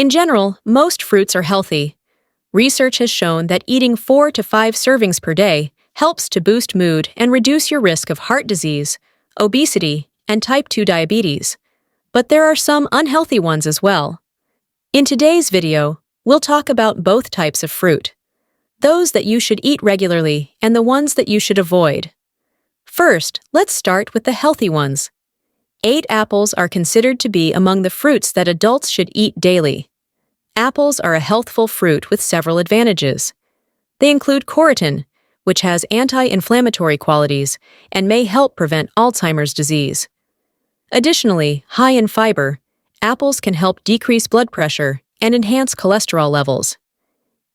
In general, most fruits are healthy. Research has shown that eating 4 to 5 servings per day helps to boost mood and reduce your risk of heart disease, obesity, and type 2 diabetes. But there are some unhealthy ones as well. In today's video, we'll talk about both types of fruit, those that you should eat regularly and the ones that you should avoid. First, let's start with the healthy ones. 8 apples are considered to be among the fruits that adults should eat daily. Apples are a healthful fruit with several advantages. They include chorotin, which has anti-inflammatory qualities and may help prevent Alzheimer's disease. Additionally, high in fiber, apples can help decrease blood pressure and enhance cholesterol levels.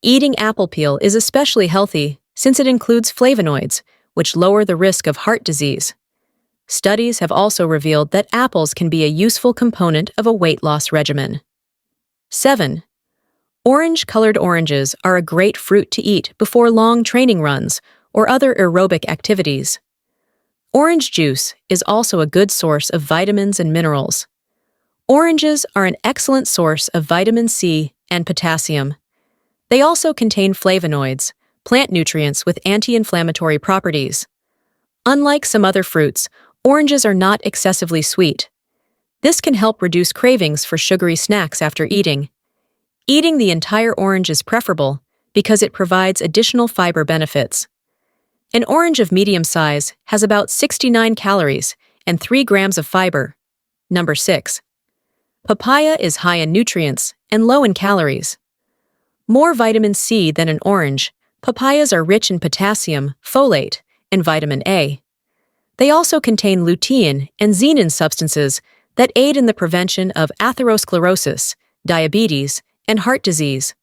Eating apple peel is especially healthy since it includes flavonoids, which lower the risk of heart disease. Studies have also revealed that apples can be a useful component of a weight loss regimen. 7. Orange-colored oranges are a great fruit to eat before long training runs or other aerobic activities. Orange juice is also a good source of vitamins and minerals. Oranges are an excellent source of vitamin C and potassium. They also contain flavonoids, plant nutrients with anti-inflammatory properties. Unlike some other fruits, oranges are not excessively sweet. This can help reduce cravings for sugary snacks after eating. Eating the entire orange is preferable because it provides additional fiber benefits. An orange of medium size has about 69 calories and 3 grams of fiber. Number 6. Papaya is high in nutrients and low in calories. More vitamin C than an orange, papayas are rich in potassium, folate, and vitamin A. They also contain lutein and xenin substances that aid in the prevention of atherosclerosis, diabetes, and heart disease.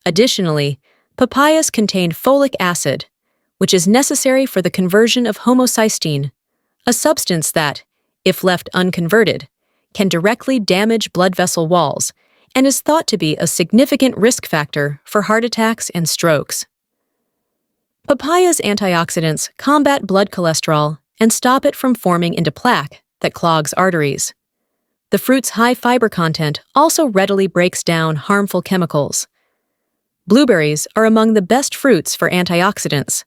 Additionally, papayas contain folic acid, which is necessary for the conversion of homocysteine, a substance that, if left unconverted, can directly damage blood vessel walls and is thought to be a significant risk factor for heart attacks and strokes. Papaya's antioxidants combat blood cholesterol and stop it from forming into plaque that clogs arteries. The fruit's high fiber content also readily breaks down harmful chemicals. Blueberries are among the best fruits for antioxidants.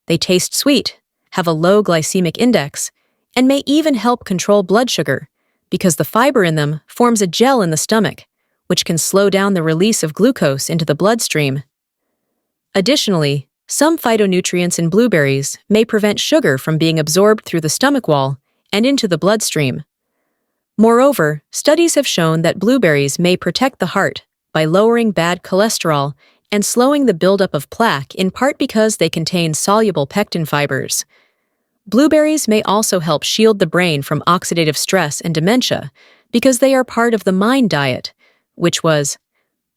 They taste sweet, have a low glycemic index, and may even help control blood sugar because the fiber in them forms a gel in the stomach, which can slow down the release of glucose into the bloodstream. Additionally, some phytonutrients in blueberries may prevent sugar from being absorbed through the stomach wall and into the bloodstream. Moreover, studies have shown that blueberries may protect the heart by lowering bad cholesterol and slowing the buildup of plaque in part because they contain soluble pectin fibers. Blueberries may also help shield the brain from oxidative stress and dementia because they are part of the MIND diet, which was,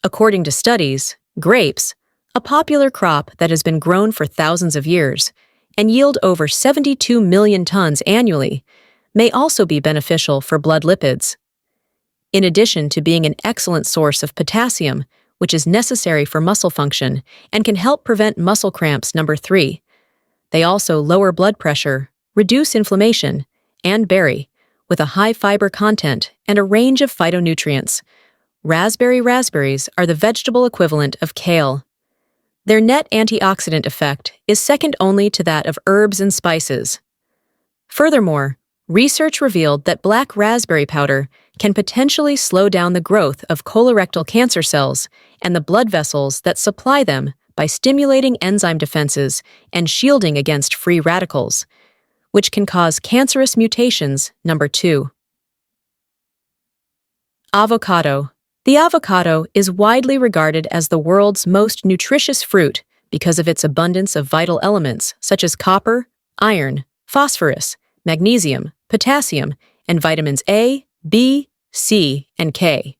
according to studies, grapes, a popular crop that has been grown for thousands of years and yield over 72 million tons annually, may also be beneficial for blood lipids. In addition to being an excellent source of potassium, which is necessary for muscle function and can help prevent muscle cramps. Number 3. They also lower blood pressure, reduce inflammation, and berry, with a high fiber content and a range of phytonutrients. Raspberries are the vegetable equivalent of kale. Their net antioxidant effect is second only to that of herbs and spices. Furthermore, research revealed that black raspberry powder can potentially slow down the growth of colorectal cancer cells and the blood vessels that supply them by stimulating enzyme defenses and shielding against free radicals, which can cause cancerous mutations. Number 2. Avocado. The avocado is widely regarded as the world's most nutritious fruit because of its abundance of vital elements such as copper, iron, phosphorus, magnesium, potassium, and vitamins A, B, C, and K.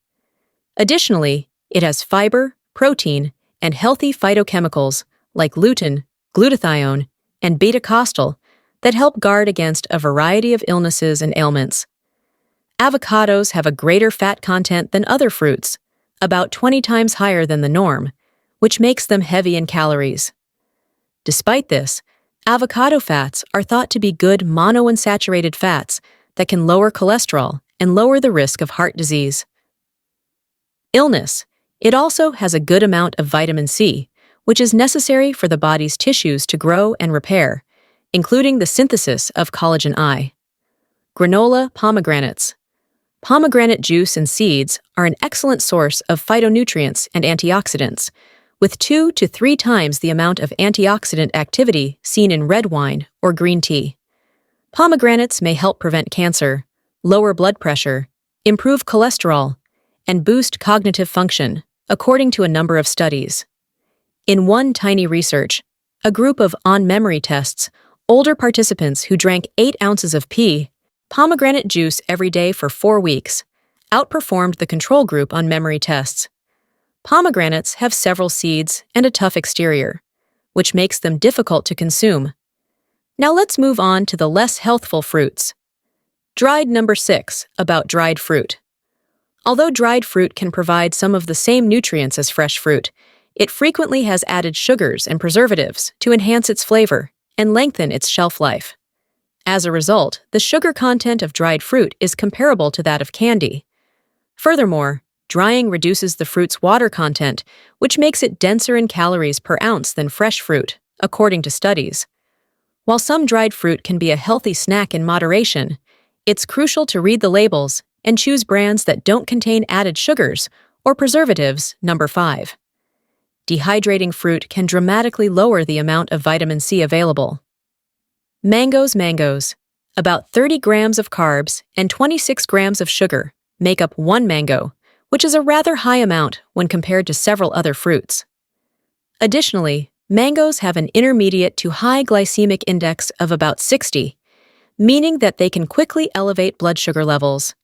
Additionally, it has fiber, protein, and healthy phytochemicals like lutein, glutathione, and beta-costal that help guard against a variety of illnesses and ailments. Avocados have a greater fat content than other fruits, about 20 times higher than the norm, which makes them heavy in calories. Despite this, avocado fats are thought to be good monounsaturated fats that can lower cholesterol and lower the risk of heart disease. illness. It also has a good amount of vitamin C, which is necessary for the body's tissues to grow and repair, including the synthesis of collagen I. Granola pomegranates. Pomegranate juice and seeds are an excellent source of phytonutrients and antioxidants, with 2 to 3 times the amount of antioxidant activity seen in red wine or green tea. Pomegranates may help prevent cancer, lower blood pressure, improve cholesterol, and boost cognitive function, according to a number of studies. In one tiny research, a group of on-memory tests, older participants who drank 8 ounces of pomegranate juice every day for 4 weeks outperformed the control group on memory tests. Pomegranates have several seeds and a tough exterior, which makes them difficult to consume. Now let's move on to the less healthful fruits. Dried number 6, about dried fruit. Although dried fruit can provide some of the same nutrients as fresh fruit, it frequently has added sugars and preservatives to enhance its flavor and lengthen its shelf life. As a result, the sugar content of dried fruit is comparable to that of candy. Furthermore, drying reduces the fruit's water content, which makes it denser in calories per ounce than fresh fruit, according to studies. While some dried fruit can be a healthy snack in moderation, it's crucial to read the labels and choose brands that don't contain added sugars or preservatives. Number 5. Dehydrating fruit can dramatically lower the amount of vitamin C available. Mangoes. About 30 grams of carbs and 26 grams of sugar make up one mango, which is a rather high amount when compared to several other fruits. Additionally, mangoes have an intermediate to high glycemic index of about 60, meaning that they can quickly elevate blood sugar levels.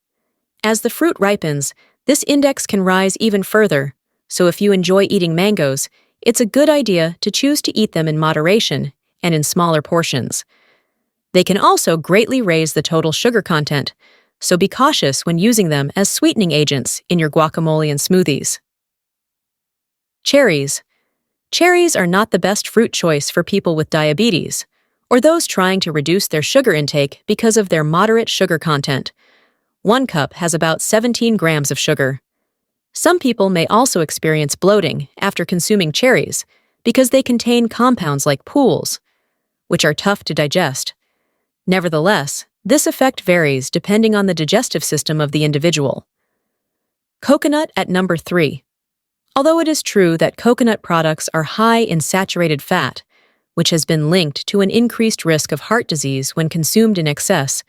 As the fruit ripens, this index can rise even further, so if you enjoy eating mangoes, it's a good idea to choose to eat them in moderation and in smaller portions. They can also greatly raise the total sugar content, so be cautious when using them as sweetening agents in your guacamole and smoothies. Cherries. Cherries are not the best fruit choice for people with diabetes, or those trying to reduce their sugar intake because of their moderate sugar content. 1 cup has about 17 grams of sugar. Some people may also experience bloating after consuming cherries because they contain compounds like pools, which are tough to digest. Nevertheless, this effect varies depending on the digestive system of the individual. Coconut at number 3. Although it is true that coconut products are high in saturated fat, which has been linked to an increased risk of heart disease when consumed in excess,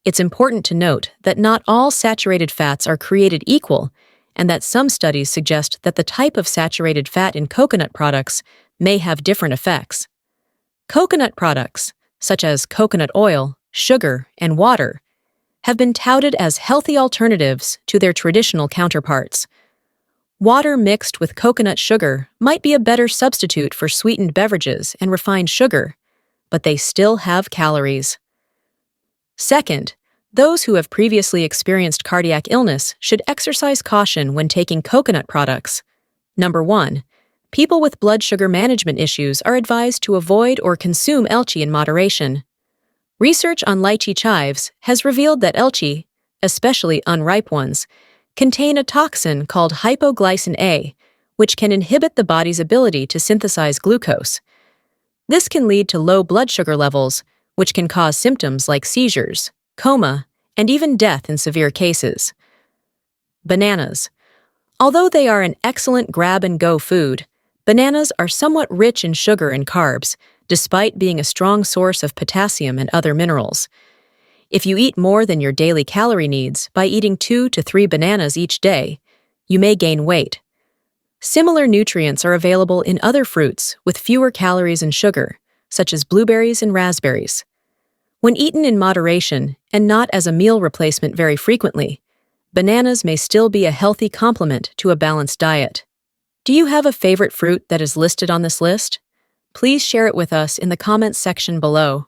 it's important to note that not all saturated fats are created equal, and that some studies suggest that the type of saturated fat in coconut products may have different effects. Coconut products, such as coconut oil, sugar, and water, have been touted as healthy alternatives to their traditional counterparts. Water mixed with coconut sugar might be a better substitute for sweetened beverages and refined sugar, but they still have calories. Second, those who have previously experienced cardiac illness should exercise caution when taking coconut products. Number 1. People with blood sugar management issues are advised to avoid or consume elchi in moderation. Research on lychee chives has revealed that elchi, especially unripe ones, contain a toxin called hypoglycin A, which can inhibit the body's ability to synthesize glucose. This can lead to low blood sugar levels, which can cause symptoms like seizures, coma, and even death in severe cases. Bananas. Although they are an excellent grab-and-go food, bananas are somewhat rich in sugar and carbs, despite being a strong source of potassium and other minerals. If you eat more than your daily calorie needs by eating 2 to 3 bananas each day, you may gain weight. Similar nutrients are available in other fruits with fewer calories and sugar, such as blueberries and raspberries. When eaten in moderation and not as a meal replacement very frequently, bananas may still be a healthy complement to a balanced diet. Do you have a favorite fruit that is listed on this list? Please share it with us in the comments section below.